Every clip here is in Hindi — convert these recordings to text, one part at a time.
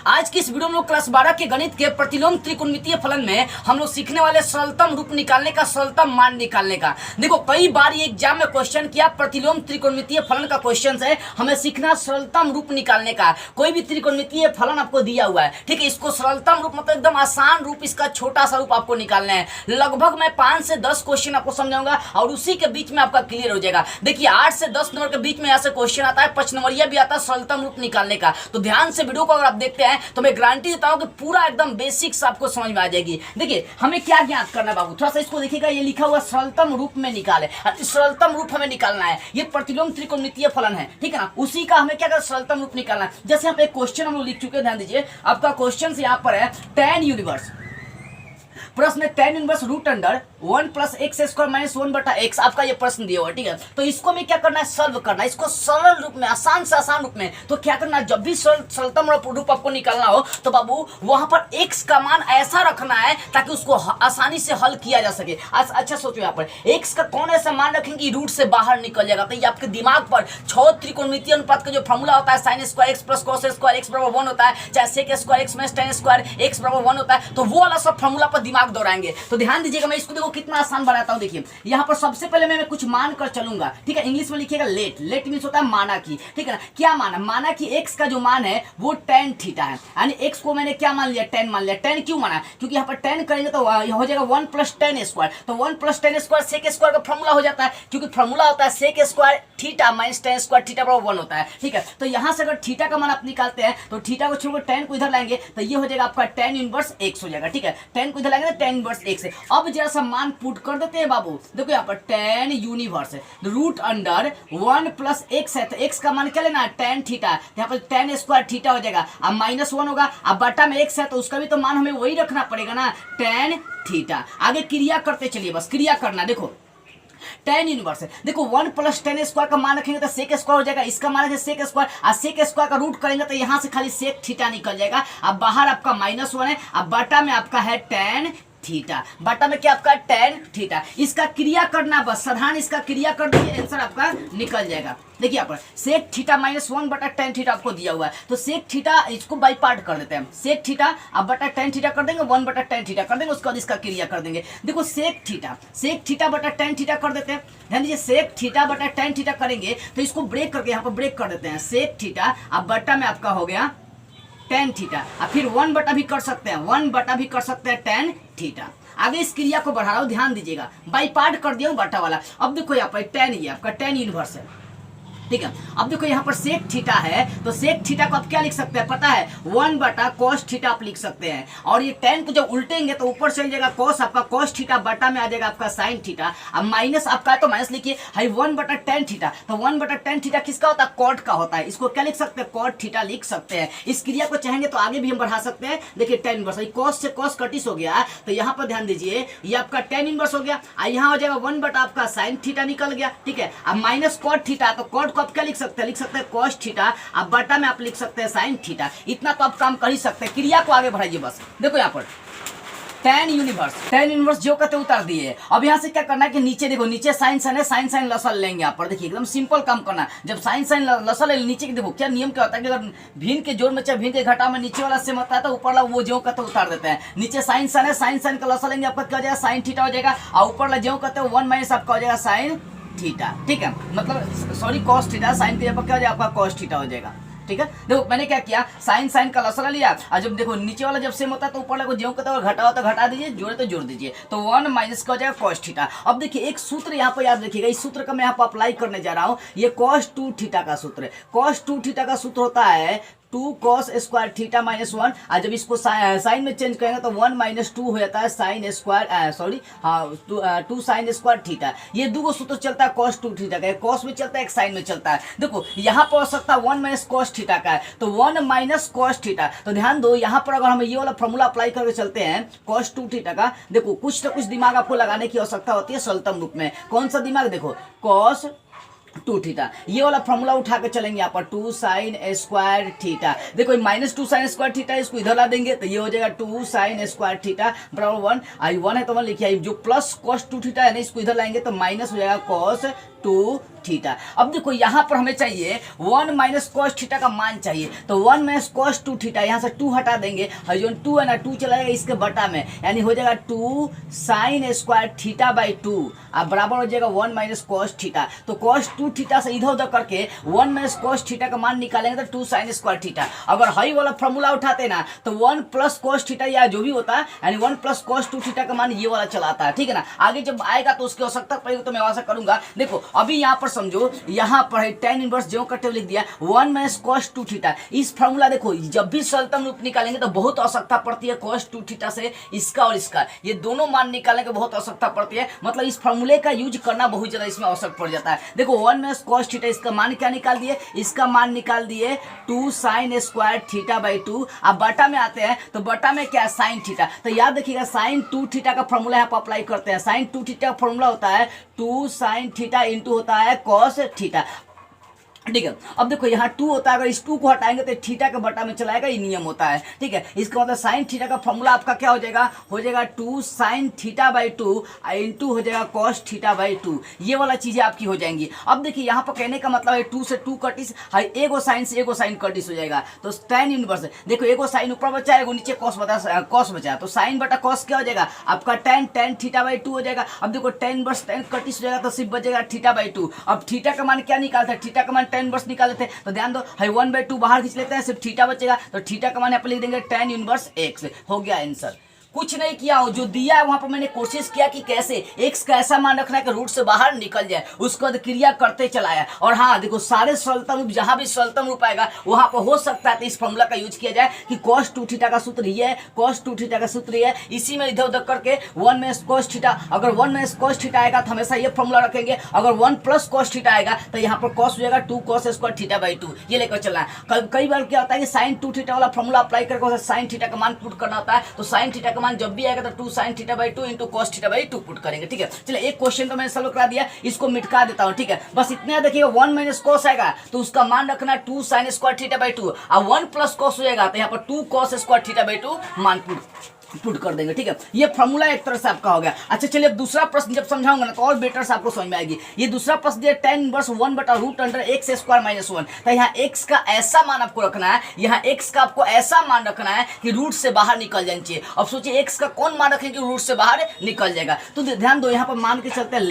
आज की इस वीडियो में क्लास 12 के गणित के प्रतिलोम त्रिकोणमितीय फलन में हम लोग सीखने वाले सरलतम रूप निकालने का, सरलतम मान निकालने का। देखो कई बार ये एग्जाम में क्वेश्चन किया, प्रतिलोम त्रिकोणमितीय फलन का क्वेश्चन है, हमें सीखना सरलतम रूप निकालने का। कोई भी त्रिकोणमितीय फलन आपको दिया हुआ है, ठीक है, इसको सरलतम रूप मतलब एकदम आसान रूप, इसका छोटा सा रूप आपको निकालना है। लगभग मैं 5 से 10 क्वेश्चन आपको समझाऊंगा और उसी के बीच में आपका क्लियर हो जाएगा। देखिए 8 से 10 नंबर के बीच में ऐसे क्वेश्चन आता है, 5 नंबरिया भी आता है सरलतम रूप निकालने का। तो ध्यान से वीडियो को अगर आप देखते हैं तो मैं गारंटी देता हूं कि पूरा एकदम बेसिक्स आपको समझ में आ जाएगी। देखिए हमें क्या ज्ञात करना है बाबू, थोड़ा सा इसको देखिएगा, ये लिखा हुआ सरलतम रूप में निकाले, सरलतम रूप हमें निकालना है। ये प्रतिलोम त्रिकोणमितीय फलन है, ठीक है ना, उसी का हमें क्या करना, सरलतम रूप निकालना है। जैसे यहाँ पे एक क्वेश्चन हम लोग लिख चुके हैं, ध्यान दीजिए, आपका क्वेश्चन यहाँ पर है tan यूनिवर्स, प्रश्न में tan inverse root under 1 plus x square minus 1 बटा एक्स, आपका ये प्रश्न दिया हुआ, ठीक है। तो इसको में क्या करना है, सॉल्व करना है, इसको सरल रूप में, आसान से आसान रूप में। तो क्या करना है, जब भी सरलतम रूप आपको निकालना हो तो बाबू वहां पर एक्स का मान ऐसा रखना है ताकि उसको आसानी से हल किया जा सके। अच्छा सोचो, यहाँ पर एक्स का कौन ऐसा मान रखेंगे रूट से बाहर निकल जाएगा। तो ये आपके दिमाग पर 6 त्रिकोणमितीय अनुपात का जो फॉर्मूला होता है, sine square x plus cos square x बराबर 1 होता है, चाहे sec square x minus tan square x बराबर 1 होता है। तो वो वाला सब फॉर्मूला पर दिमाग दौड़ाएंगे। तो ध्यान दीजिएगा, मैं इसको देखो कितना आसान बनाता हूं। देखिए यहां पर सबसे पहले मैं कुछ मान कर चलूंगा, ठीक है। इंग्लिश में लिखिएगा लेट, लेट मींस होता है माना की, ठीक है ना। क्या माना, माना कि एक्स का जो मान है वो tan थीटा है, यानी एक्स को मैंने क्या मान लिया, tan मान लिया। tan क्यों माना, क्योंकि यहाँ पर tan करेंगे तो हो जाएगा 1 प्लस tan स्क्वायर। तो 1 plus tan square sec square का फॉर्मूला हो जाता है, क्योंकि फॉर्मूला होता है sec square theta minus tan square, theta बराबर 1 होता है, ठीक है। तो यहाँ से अगर थीटा का मान आप निकालते हैं तो थीटा को छोड़कर tan को इधर लाएंगे तो ये हो जाएगा आपका tan इनवर्स x हो जाएगा, ठीक है। tan को इधर लाएंगे तो tan इनवर्स x है। अब जरा सा मान पुट कर देते हैं बाबू, देखो यहाँ पर tan यूनिवर्स है रूट अंडर 1 प्लस एक्स है, तो x का मान क्या लेना है, tan थीटा, यहाँ पर tan स्क्वायर थीटा हो जाएगा, अब माइनस 1 होगा, अब बटा में x है तो उसका भी तो मान हमें वही रखना पड़ेगा ना, tan थीटा। आगे क्रिया करते चलिए, बस क्रिया करना। देखो tan इनवर्स है, देखो 1 प्लस tan स्क्वायर का मान रखेंगे तो सेक स्क्वायर हो जाएगा, इसका मान है सेक स्क्वायर, और सेक स्क्वायर का रूट करेंगे तो यहाँ से खाली सेक थीटा निकल जाएगा। अब बाहर आपका -1 है, अब बटा में आपका है tan थीटा, बटा में क्या आपका tan थीटा। इसका क्रिया करना, बस साधारण इसका क्रिया कर दीजिए, आंसर आपका निकल जाएगा। देखिए यहाँ पर सेक थीटा -1 बटा tan थीटा आपको दिया हुआ है, तो सेक थीटा इसको बाई पार्ट कर देते हैं, सेक थीटा अब बटा tan थीटा कर देंगे, 1 बटा tan थीटा कर देंगे, उसके बाद इसका क्रिया कर देंगे। देखो सेक थीटा बटा tan थीटा कर देते हैं, ध्यान दीजिए, सेक थीटा बटा tan थीटा करेंगे तो इसको ब्रेक करके यहाँ पर ब्रेक कर देते हैं, सेक थीटा अब बटा में आपका हो गया tan थीटा, और फिर 1 बटा भी कर सकते हैं, 1 बटा भी कर सकते हैं tan थीटा। आगे इस क्रिया को बढ़ा रहा हूं, ध्यान दीजिएगा, बाई पार्ट कर दिया हूं बटा वाला। अब देखो यहाँ पर tan, ये आपका tan इनवर्स है, ठीक है। अब देखो यहाँ पर सेक थीटा है, तो सेक थीटा को आप क्या लिख सकते हैं, पता है 1 बटा cos थीटा आप लिख सकते हैं, और ये tan को जब उल्टेंगे तो ऊपर चल जाएगा cos, आपका cos थीटा बटा में आ जाएगा आपका sin थीटा, अब माइनस आपका तो माइनस लिखिए, हाई 1 बटा tan थीटा, तो 1 बटा tan थीटा किसका होता है, cot का होता है, इसको क्या लिख सकते हैं, cot थीटा लिख सकते हैं। इस क्रिया को चाहेंगे तो आगे भी हम बढ़ा सकते हैं। देखिए tan इनवर्स, cos से cos कटिस हो गया, तो यहाँ पर ध्यान दीजिए, ये आपका tan इनवर्स हो गया, यहाँ हो जाएगा 1 बटा आपका sin थीटा निकल गया, ठीक है। अब माइनस cot थीटा, तो cot को आप क्या लिख सकते हैं, cos थीटा, अब बटा में आप लिख सकते हैं sin थीटा। इतना तो आप काम कर ही सकते हैं, क्रिया को आगे बढ़ाइए बस। देखो यहाँ पर tan इनवर्स जो कहते उतार दिए। अब यहाँ से क्या करना है कि नीचे देखो, नीचे साइन साइन है, साइन साइन लसल लेंगे यहाँ पर। देखिए एकदम सिंपल काम करना, जब साइन साइन लसल ले नीचे, देखो क्या नियम क्या होता है कि अगर भिन्न के जोड़ में चाहे भिन्न के घटा में नीचे वाला सेम होता है तो ऊपर वाला वो जो कहते उतार देते हैं। नीचे साइन साइन है, साइन साइन का लसल लेंगे, आपका क्या हो जाएगा, sin थीटा हो जाएगा, और ऊपर वाला जो कहते हैं 1 माइनस आपका हो जाएगा sin थीटा, ठीक है, मतलब sorry cos theta, sine theta पर क्या हो जाएगा आपका cos थीटा हो जाएगा, ठीक है। देखो मैंने क्या किया, साइन साइन का लसला लिया, और जब देखो नीचे वाला जब सेम होता है तो ऊपर वाला को जो कहता है घटा होता है घटा दीजिए, जोड़े तो जोड़ दीजिए, तो 1 माइनस का हो जाएगा cos थीटा। अब देखिए एक सूत्र यहाँ पर याद रखिएगा, इस सूत्र का मैं यहाँ पर अप्लाई करने जा रहा हूँ, ये cos 2 थीटा का सूत्र है। cos 2 थीटा का सूत्र होता है 2 cos स्क्वायर थीटा माइनस 1, और जब इसको साइन में चेंज करेंगे तो 1 माइनस 2 हो जाता है साइन स्क्वायर, सॉरी हाँ 2 साइन स्क्वायर थीटा। ये दो सूत्र चलता है cos 2 थीटा का, एक cos में चलता है एक साइन में चलता है। देखो यहाँ पर हो सकता है 1 माइनस cos थीटा का है, तो 1 माइनस cos थीटा। तो ध्यान दो यहाँ पर अगर हम ये वाला फॉर्मूला अप्लाई करके चलते हैं cos 2 थीटा का, देखो कुछ ना कुछ दिमाग आपको लगाने की आवश्यकता होती है सरलतम रूप में। कौन सा दिमाग, देखो cos 2 थीटा, ये वाला फॉर्मूला उठा के चलेंगे यहाँ पर 2 साइन स्क्वायर थीटा। देखो माइनस 2 साइन स्क्वायर थीटा, इसको इधर ला देंगे तो ये हो जाएगा 2 साइन स्क्वायर थीटा बराबर 1, आई 1 है तो 1 लिखिए, जो प्लस cos 2 थीटा है ना इसको इधर लाएंगे तो माइनस हो जाएगा cos टू थीटा। अब देखो यहाँ पर हमें चाहिए 1 माइनस कॉस थीटा का मान चाहिए, तो 1 माइनस कॉस 2 थीटा, यहाँ से 2 हटा देंगे और जो 2 है ना 2 चला जाएगा इसके बटा में, यानी हो जाएगा 2 साइन स्क्वायर थीटा बाई 2 अब बराबर हो जाएगा 1 माइनस कॉस थीटा। तो कॉस 2 थीटा से इधर उधर करके 1 माइनस कॉस थीटा का मान निकालेंगे तो 2 साइन स्क्वायर थीटा। अगर हाई वाला फॉर्मूला उठाते ना तो 1 प्लस कॉस थीटा या जो भी होता है, यानी 1 प्लस कॉस 2 थीटा का मान ये वाला चलाता है, ठीक है ना। आगे जब आएगा तो उसकी आवश्यकता पड़ेगी तो मैं वहां से करूंगा। देखो अभी यहाँ पर समझो, यहाँ पर है tan इनवर्स जो करते हुए लिख दिया 1 माइनस cos 2 थीटा। इस फॉर्मूला देखो जब भी सरलतम रूप निकालेंगे तो बहुत आवश्यकता पड़ती है cos 2 थीटा से इसका और इसका, ये दोनों मान निकालने की बहुत आवश्यकता पड़ती है, मतलब इस फॉर्मूले का यूज करना बहुत ज्यादा इसमें आवश्यक पड़ जाता है। देखो 1 माइनस cos थीटा, इसका मान क्या निकाल दिए, इसका मान निकाल दिए 2 साइन स्क्वायर थीटा बाई 2। अब बटा में आते हैं तो बटा में क्या है साइन थीटा, तो याद रखिएगा साइन 2 थीटा का फॉर्मूला यहाँ पर अप्लाई करते हैं। साइन 2 थीटा का फॉर्मूला होता है 2 साइन थीटा इंटू होता है cos थीटा, ठीक है। अब देखो यहाँ 2 होता है, अगर इस 2 को हटाएंगे तो थीटा के बटा में चलाएगा, ये नियम होता है, ठीक है। इसका मतलब साइन थीटा का फॉर्मूला आपका क्या हो जाएगा 2 साइन थीटा बाई 2 इंटू हो जाएगा कॉस थीटा बाई 2, ये वाला चीजें आपकी हो जाएंगी। अब देखिए यहाँ पर कहने का मतलब है 2 से 2 कटिस, एगो साइन से एगो साइन कटिस हो जाएगा, तो tan इनवर्स देखो एगो साइन ऊपर बचा है, नीचे कॉस बचा, तो साइन बटा कॉस क्या हो जाएगा आपका tan थीटा बाई 2 हो जाएगा। अब देखो tan इनवर्स tan कटिस हो जाएगा तो सिर्फ बचेगा थीटा बाई 2। अब थीटा का मान क्या निकालता है, थीटा का मान tan इनवर्स निकाल लेते हैं, तो ध्यान दो 1/2 बाहर खींच लेते हैं, सिर्फ थीटा बचेगा, तो थीटा का मान यहाँ पे लिख देंगे tan इनवर्स x। हो गया आंसर। कुछ नहीं किया हूं, जो दिया है वहां पर मैंने कोशिश किया कि कैसे x का ऐसा मान रखना है कि रूट से बाहर निकल जाए, उसके बाद क्रिया करते चलाया। और हाँ देखो सारे सरलतम रूप जहां भी सरलतम रूप आएगा वहां पर हो सकता है तो इस फॉर्मूला का यूज किया जाए कि cos 2 थीटा का सूत्र ये है, cos 2 थीटा का सूत्र ये है, इसी में इधर उधर करके 1 माइनस cos थीटा, अगर 1 माइनस cos थीटा आएगा तो हमेशा ये फॉर्मूला रखेंगे, अगर 1 प्लस cos थीटा आएगा तो यहाँ पर cos हो जाएगा 2 cos स्क्वायर थीटा बाई 2, ये लेकर चलना है। कई बार क्या होता है कि sin 2 थीटा वाला फॉर्मूला अप्लाई करके sin थीटा का मान पुट करना होता है, तो sin थीटा का मान जब भी आएगा तो 2 sine theta by 2 into cos theta by 2 put करेंगे, ठीक है। चलिए एक क्वेश्चन तो मैंने सॉल्व करा दिया, इसको मिटका देता हूं, ठीक है। बस इतना देखिए 1 माइनस कॉस आएगा तो उसका मान रखना 2 साइन स्क्वायर थीटा बाई 2, और 1 प्लस कॉस हो जाएगा तो यहाँ पर 2 कॉस स्क्वायर थीटा बाई 2 मान पुट कर देंगे, ठीक है। ये फॉर्मूला एक तरह से आपका हो गया। अच्छा चलिए अब दूसरा प्रश्न जब समझाऊंगा ना तो और बेटर से आपको समझ में आएगी। ये दूसरा प्रश्न दिया tan इनवर्स 1 बटा root under x square minus 1, तो यहाँ x का ऐसा मान आपको रखना है, यहाँ x का आपको ऐसा मान रखना है कि रूट से बाहर निकल जाना चाहिए। अब सोचिए x का कौन मान रखें कि रूट से बाहर निकल जाएगा, तो ध्यान दो यहाँ पर मान के चलते हैं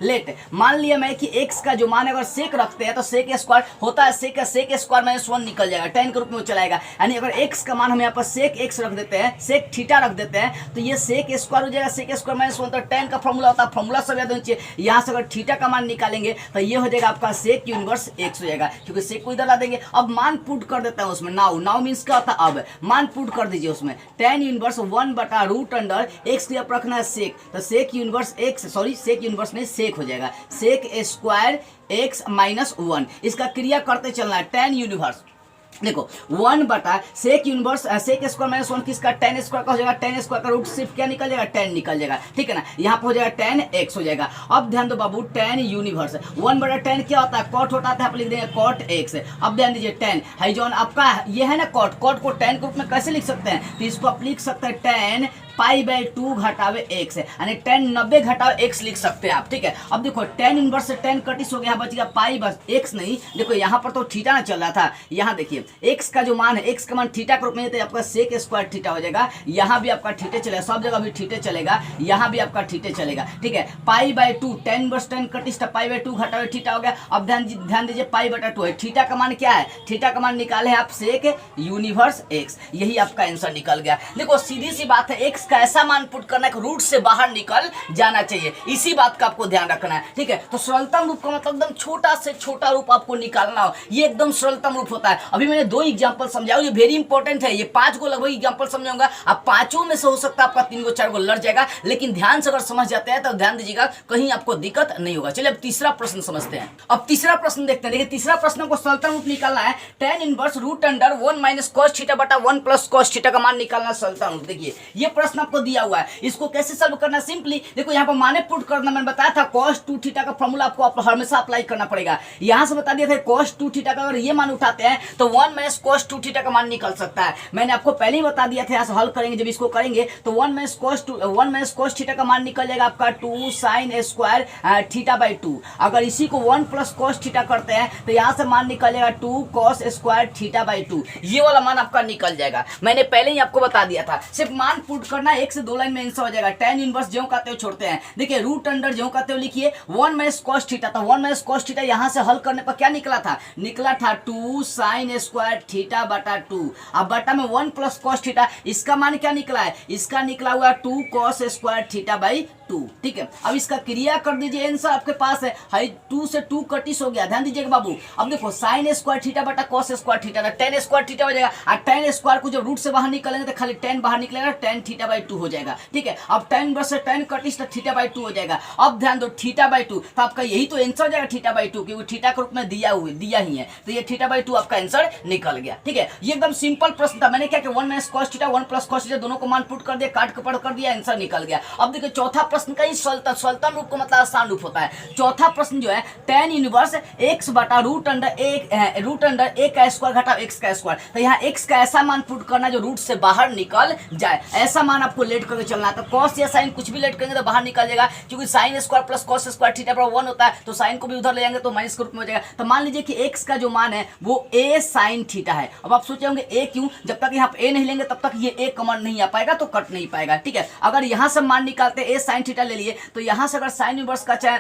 लेट मान लिया मैं कि x का जो मान है अगर सेक रखते हैं तो सेक स्क्वायर होता है, सेक स्क्वायर माइनस 1 निकल जाएगा, tan के रूप में चलाएगा। यानी अगर x का मान हम यहाँ पर सेक x रख देते हैं, सेक थीटा रख देते हैं, तो ये सेक स्क्वायर हो जाएगा, सेक स्क्वायर माइनस 1, तो tan का फॉर्मूला होता है, फॉर्मूला सब याद होना चाहिए। यहाँ से अगर थीटा का मान निकालेंगे तो ये हो जाएगा आपका सेक इनवर्स x हो जाएगा, क्योंकि सेक को इधर ला देंगे। अब मान पुट कर देता है उसमें, नाउ मींस क्या होता है, अब मान पुट कर दीजिए उसमें, tan इनवर्स 1 बटा रूट अंडर x के ऊपर रखना है सेक, तो sec inverse x, sorry sec inverse नहीं सेक हो जाएगा, सेक स्क्वायर x माइनस 1, इसका क्रिया करते चलना है। tan यूनिवर्स देखो 1 बटा सेक यूनिवर्स सेक स्क्वायर माइनस 1 किसका tan स्क्वायर का हो जाएगा, tan स्क्वायर का रूट सिर्फ क्या निकल जाएगा, tan निकल जाएगा, ठीक है ना। यहाँ पर हो जाएगा tan x हो जाएगा। अब ध्यान दो बाबू tan यूनिवर्स 1 बटा tan क्या होता है, cot होता है, आप लिख देंगे cot x। अब ध्यान दीजिए tan है जो आपका ये है ना cot को tan के रूप में कैसे लिख सकते हैं, तो इसको आप लिख सकते हैं tan पाई बाई 2 घटावे x, यानी tan 90 घटावे x लिख सकते हैं आप, ठीक है। अब देखो tan इनवर्स से tan कटिस हो गया, बच गया पाई बस x नहीं, देखो यहाँ पर तो थीटा ना चल रहा था, यहाँ देखिए x का जो मान है, x का मान थीटा के रूप में तो आपका सेक स्क्वायर थीटा हो जाएगा, यहाँ भी आपका थीटे चलेगा, सब जगह भी थीटे चलेगा, यहाँ भी आपका थीटे चलेगा, ठीक है। Pi by 2 tan inverse tan Curtis pi by 2 घटावे थीटा हो गया। अब ध्यान दीजिए पाई बटा 2 है, थीटा का मान क्या है, थीटा का मान निकाले आप सेक यूनिवर्स x, यही आपका आंसर निकल गया। देखो सीधी सी बात है, x का ऐसा मान पुट करना है कि रूट से बाहर निकल जाना चाहिए, इसी बात का आपको ध्यान रखना है, ठीक है। तो सरलतम रूप का मतलब एकदम छोटा से छोटा रूप आपको निकालना हो, ये एकदम सरलतम रूप होता है। अभी मैंने 2 एग्जांपल समझाया, ये वेरी इंपॉर्टेंट है, ये 5 को लगभग एग्जांपल समझाऊंगा, अब 5 में से हो सकता है आपका 3 को 4 को लड़ जाएगा, लेकिन ध्यान से अगर समझ जाते हैं तो ध्यान दीजिएगा कहीं आपको दिक्कत नहीं होगा। चलिए अब तीसरा प्रश्न समझते हैं। अब तीसरा प्रश्न देखते हैं। देखिए तीसरा प्रश्न को सरलतम रूप निकालना है, tan inverse root under 1 minus cos theta बटा 1 प्लस cos थीटा का मान निकालना सरलतम रूप। देखिए ये प्रश्न प्रश्न आपको दिया हुआ है, इसको कैसे सॉल्व करना, सिंपली देखो यहाँ पर माने पुट करना, मैंने बताया था cos 2 थीटा का फॉर्मूला आपको हमेशा अप्लाई करना पड़ेगा। यहाँ से बता दिया था cos 2 थीटा का अगर ये मान उठाते हैं तो 1 माइनस cos 2 थीटा का मान निकल सकता है। मैंने आपको पहले ही बता दिया था, यहाँ से हल करेंगे जब इसको करेंगे तो 1 माइनस cos थीटा का मान निकल जाएगा आपका 2 sin स्क्वायर थीटा बाई 2। अगर इसी को 1 प्लस cos थीटा करते हैं तो यहाँ से मान निकल जाएगा 2 cos स्क्वायर थीटा बाई 2, ये वाला मान आपका निकल जाएगा। मैंने पहले ही आपको बता दिया था, सिर्फ मान पुट करना, एक से दो लाइन में आंसर हो जाएगा। tan इनवर्स जो कहते हो छोड़ते हैं, देखिए रूट अंडर जो कहते हो लिखिए 1 माइनस cos थीटा, तो 1 माइनस cos थीटा यहाँ से हल करने पर क्या निकला था, निकला था 2 sin स्क्वायर थीटा बटा 2। अब बटा में 1 प्लस cos थीटा, इसका मान क्या निकला है, इसका निकला हुआ 2 cos स्क्वायर थीटा बाई 2। ठीक है, अब इसका क्रिया कर दीजिए, आंसर आपके पास है 2 से 2 कटिस हो गया, ध्यान दीजिएगा बाबू। अब देखो sin स्क्वायर थीटा बटा cos square theta, tan square theta हो जाएगा, और tan स्क्वायर को जब रूट से बाहर निकलेंगे तो खाली tan बाहर निकलेगा, tan थीटा बाई 2 हो जाएगा। ठीक है, अब tan वर्सेस tan कटिस तो थीटा बाई 2 हो जाएगा। अब ध्यान दो थीटा बाई 2, तो आपका यही तो आंसर हो जाएगा थीटा बाई 2, क्योंकि थीटा के रूप में दिया ही है, तो ये थीटा बाई 2 आपका आंसर निकल गया। ठीक है, ये एकदम सिंपल प्रश्न था। मैंने क्या किया, 1 minus cos theta 1 plus cos theta दोनों को मान पुट कर दिया, काट के पढ़ कर दिया, आंसर निकल गया। अब देखिए चौथा प्रश्न का ही सरलतम रूप का मतलब आसान रूप होता है। चौथा प्रश्न जो है tan इनवर्स x बटा रूट अंडर a का स्क्वायर घटा x का स्क्वायर, तो यहाँ x का ऐसा मान पुट करना जो रूट से बाहर निकल जाए, ऐसा मान आपको लेट करके चलना है। तो cos या sin कुछ भी लेट करेंगे तो बाहर निकल जाएगा, क्योंकि sin square plus cos square theta पर 1 होता है, तो sin को भी उधर ले जाएंगे तो माइनस के रूप में हो जाएगा। तो मान लीजिए कि x का जो मान है वो a sin थीटा है। अब आप सोचे होंगे a क्यों, जब तक यहाँ पे a नहीं लेंगे तब तक ये a कॉमन नहीं आ पाएगा, तो कट नहीं पाएगा। ठीक है, अगर यहाँ से मान निकालते a sin थीटा ले लिए, तो यहाँ से अगर sin इनवर्स का चाहे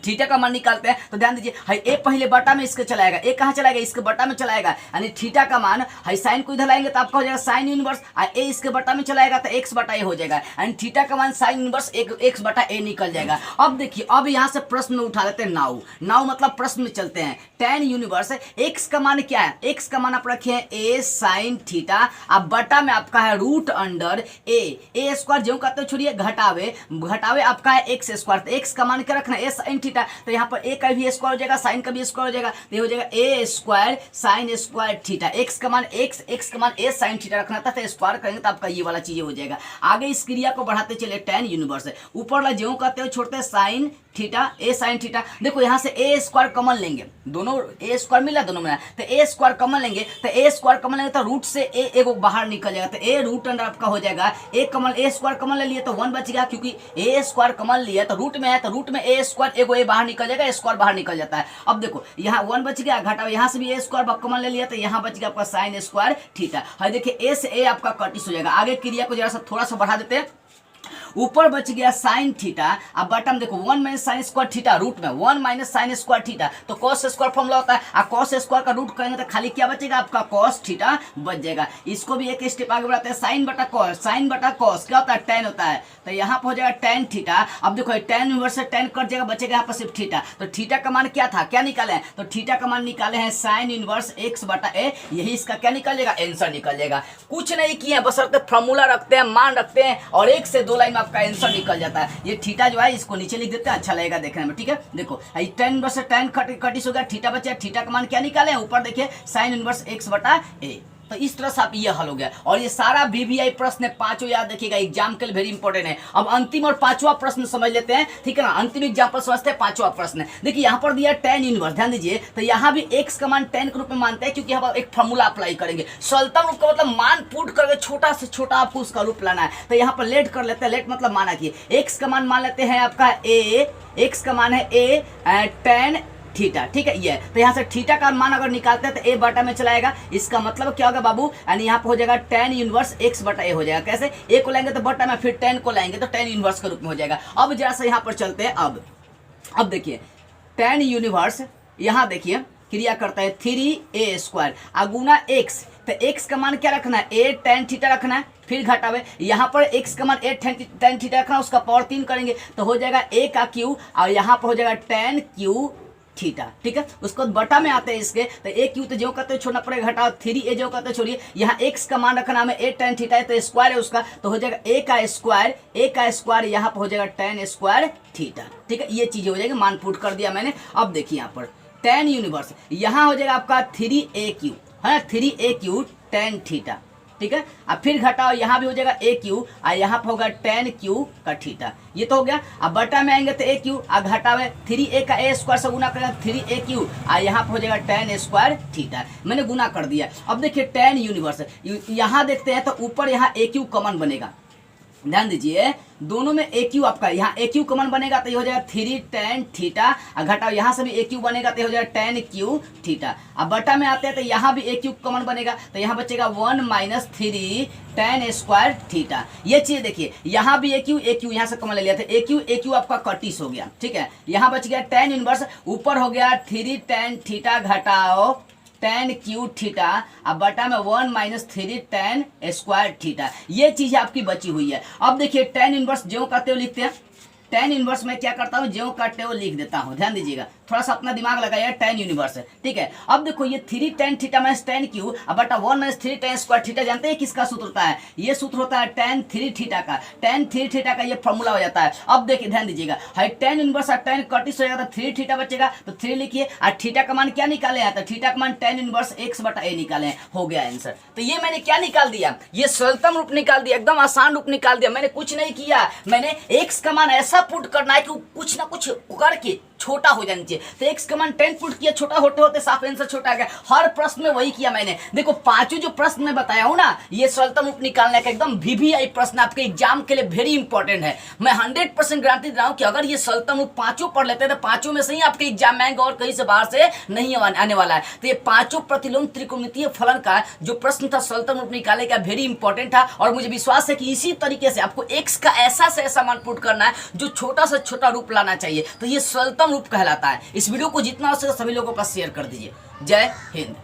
थीटा का मान निकालते हैं तो ध्यान दीजिए, हाई ए पहले बटा में इसके चलाएगा, ए कहाँ चलाएगा, इसके बटा में चलाएगा, यानी थीटा का मान हाई साइन को इधर लाएंगे तो आपका हो जाएगा साइन इनवर्स, ए इसके बटा में चलाएगा तो एक्स बटा ए हो जाएगा, यानी थीटा का मान साइन इनवर्स एक्स बटा ए निकल जाएगा। अब देखिए, अब यहाँ से प्रश्न में उठा लेते हैं नाउ मतलब प्रश्न में चलते हैं। tan यूनिवर्स एक्स का मान क्या है, एक्स का मान आप रखे हैं ए साइन थीटा, अब बटा में आपका है रूट अंडर ए स्क्वायर जो कहते हो छोड़िए, घटावे आपका है एक्स स्क्वायर, तो एक्स का मान क्या रखना है ए साइन थीटा, तो यहाँ पर ए का भी स्क्वायर हो जाएगा, साइन का भी स्क्वायर हो जाएगा, तो ये हो जाएगा a square sine square theta. X का मान एक्स का मान ए साइन थीटा रखना था, तो स्क्वायर करेंगे तो आपका ये वाला चीज हो जाएगा। आगे इस क्रिया को बढ़ाते चले, tan यूनिवर्स ऊपर वाला जो कहते हो छोड़ते साइन थीटा ए साइन थीटा, देखो यहाँ से ए स्क्वायर कॉमन लेंगे, दोनों ए स्क्वायर मिला दोनों मिला, तो ए स्क्वायर कॉमन लेंगे, तो ए स्क्वायर कॉमन लेंगे तो रूट से ए एगो बाहर निकल जाएगा, तो ए रूट अंडर आपका हो जाएगा ए स्क्वायर कॉमन ले लिए तो 1 बच गया, क्योंकि ए स्क्वायर कॉमन लिया तो रूट में है, तो रूट में ए स्क्वायर एगो ए बाहर निकल जाएगा, स्क्वायर बाहर निकल जाता है। अब देखो यहाँ 1 बच गया, घटाओ यहाँ से भी ए स्क्वायर कॉमन ले लिया, तो यहाँ बच गया आपका साइन स्क्वायर थीटा। है देखिए ए से ए आपका कटिस हो जाएगा। आगे क्रिया को जरा सा थोड़ा सा बढ़ा देते हैं, ऊपर बच गया साइन थीटा, अब बटन देखो 1 minus sine square theta, root में 1 माइनस साइन स्क्वायर थीटा, तो cos स्क्वायर फॉर्मूला होता है, और cos स्क्वायर का रूट करेंगे तो खाली क्या बचेगा आपका cos थीटा बच जाएगा। इसको भी एक स्टेप आगे बढ़ाते हैं, साइन बटा cos क्या होता है, tan होता है, तो यहाँ पर हो जाएगा tan थीटा। अब देखो tan इनवर्स से tan कट जाएगा, बचेगा यहाँ पर सिर्फ थीटा, तो थीटा का मान क्या था, क्या निकाले हैं, तो थीटा का मान निकाले हैं साइन इनवर्स x बटा a, यही इसका क्या निकल जाएगा, आंसर निकल जाएगा। कुछ नहीं किया, बस फॉर्मूला रखते हैं, मान रखते हैं, और एक से दो लाइन आपका आंसर निकल जाता है। ये थीटा जो है इसको नीचे लिख देते हैं, अच्छा लगेगा देखने में। ठीक है, देखो tan इनवर्स tan कटिस हो गया, थीटा बचा, थीटा का मान क्या निकाले, ऊपर देखिए साइन इनवर्स x बटा a, तो इस तरह से आप ये हल हो गया। और ये सारा वीवीआई प्रश्न है, पांचों याद रखिएगा, एग्जाम के लिए वेरी इंपॉर्टेंट है। अब अंतिम और पांचवा प्रश्न समझ लेते हैं, ठीक है ना, अंतिम एग्जाम्पल समझते हैं, पांचवा प्रश्न। देखिए यहाँ पर दिया tan इनवर्स, ध्यान दीजिए, तो यहाँ भी x का मान tan के रूप में मानते हैं, क्योंकि यहाँ पर एक फॉर्मूला अप्लाई करेंगे। सरलतम रूप का मतलब मान पुट करके छोटा से छोटा आपको उसका रूप लाना है, तो यहाँ पर लेट कर लेते हैं, लेट मतलब माना कि x का मान लेते हैं आपका a, x का मान है a tan थीटा, ठीक है ये, तो यहाँ से थीटा का मान अगर निकालते हैं तो ए बटा में चलाएगा, इसका मतलब क्या होगा बाबू, यानी यहाँ पे हो जाएगा tan इनवर्स x बटा ए हो जाएगा। कैसे, ए को लाएंगे तो बटा में, फिर tan को लाएंगे तो tan इनवर्स के रूप में हो जाएगा। अब जरा सा यहाँ पर चलते हैं, अब देखिए tan यूनिवर्स, यहाँ देखिए क्रिया करता है 3a स्क्वायर अगुना x, तो x का मान क्या रखना है, a tan थीटा रखना है, फिर घटावे यहाँ पर x का मान a tan थीटा रखना है, उसका पावर 3 करेंगे तो हो जाएगा a का क्यू, और यहाँ पर हो जाएगा tan क्यू थीटा। ठीक है, उसको बटा में आते हैं इसके, तो ए क्यू तो जो कहते हो छोड़ना पड़ेगा, घटाओ 3a जो कहते हो छोड़िए, यहाँ x का मान रखना हमें a tan थीटा है, तो स्क्वायर है उसका, तो हो जाएगा a का स्क्वायर यहाँ पर हो जाएगा tan स्क्वायर थीटा। ठीक है, ये चीजें हो जाएगी, मान पुट कर दिया मैंने। अब देखिए यहाँ पर tan यूनिवर्स, यहाँ हो जाएगा आपका 3a क्यू है ना, 3a क्यू tan थीटा, ठीक है। अब फिर घटाओ, यहाँ भी हो जाएगा ए क्यू और यहाँ पर होगा tan क्यू का थीटा, ये तो हो गया। अब बटा में आएंगे तो ए क्यू और घटावे 3a का ए स्क्वायर से गुना करेंगे 3a क्यू और यहाँ पर हो जाएगा tan स्क्वायर थीटा, मैंने गुना कर दिया। अब देखिए tan यूनिवर्स, यहाँ देखते हैं तो ऊपर यहाँ ए क्यू कॉमन बनेगा, ध्यान दीजिए दोनों में ए क्यू आपका, यहाँ ए क्यू कॉमन बनेगा तो ये हो जाएगा 3 tan थीटा और घटाओ यहाँ से भी ए क्यू बनेगा तो ये हो जाएगा tan क्यू थीटा। अब बटा में आते हैं तो यहाँ भी ए क्यू कॉमन बनेगा तो यहाँ बचेगा 1 - 3 tan स्क्वायर थीटा। ये चीज देखिए यहाँ भी ए क्यू यहाँ से कॉमन ले लिया था, ए क्यू आपका कटिस हो गया, ठीक है। यहाँ बच गया tan इनवर्स, ऊपर हो गया 3 tan थीटा घटाओ tan क्यू थीटा, अब बटा में 1 - 3 tan स्क्वायर थीटा। ये चीज आपकी बची हुई है। अब देखिए tan इनवर्स ज्यों करते हो लिखते हैं, tan इनवर्स में क्या करता हूँ ज्यों करते हो लिख देता हूँ, ध्यान दीजिएगा थोड़ा सा अपना दिमाग लगाइए, tan यूनिवर्स है, ठीक है। अब देखो ये 3 tan theta minus tan Q अब बटा 1 - 3 tan स्क्वायर थीटा, जानते हैं किसका सूत्र होता है? ये सूत्र होता है tan 3 थीटा का, tan 3 थीटा का ये फॉर्मूला हो जाता है। अब देखिए ध्यान दीजिएगा, है tan इनवर्स और tan कटिस हो जाएगा तो 3 थीटा बचेगा, तो 3 लिखिए और थीटा का मान क्या निकाले हैं? तो थीटा का मान tan इनवर्स x/a निकाले हैं, हो गया आंसर। तो ये मैंने क्या निकाल दिया? ये सरलतम रूप निकाल दिया, एकदम आसान रूप निकाल दिया। मैंने कुछ नहीं किया, मैंने x का मान ऐसा पुट करना है कि कुछ ना कुछ करके छोटा हो जाना चाहिए। तो x का मान 10 पुट किया, छोटा होते होते साफ आंसर छोटा आ गया। हर प्रश्न में वही किया मैंने। देखो पांचों जो प्रश्न मैं बताया हूं ना, ये सरलतम रूप निकालने का एकदम VVI प्रश्न आपके एग्जाम के लिए वेरी इंपॉर्टेंट है। मैं 100% गारंटी दे रहा हूं कि अगर ये सरलतम रूप पांचों पढ़ लेते हैं तो पांचों में से ही आपके एग्जाम में आएंगे और कहीं से बाहर से नहीं आने वाला है। तो ये पांचों प्रतिलोम त्रिकोणमितीय फलन का जो प्रश्न था सरलतम रूप निकालने का वेरी इंपॉर्टेंट था, और मुझे विश्वास है कि इसी तरीके से आपको x का ऐसा से ऐसा मान पुट करना है जो छोटा से छोटा रूप लाना चाहिए। तो ये सरलतम रूप कहलाता है। इस वीडियो को जितना हो सके सभी लोगों के पास शेयर कर दीजिए। जय हिंद।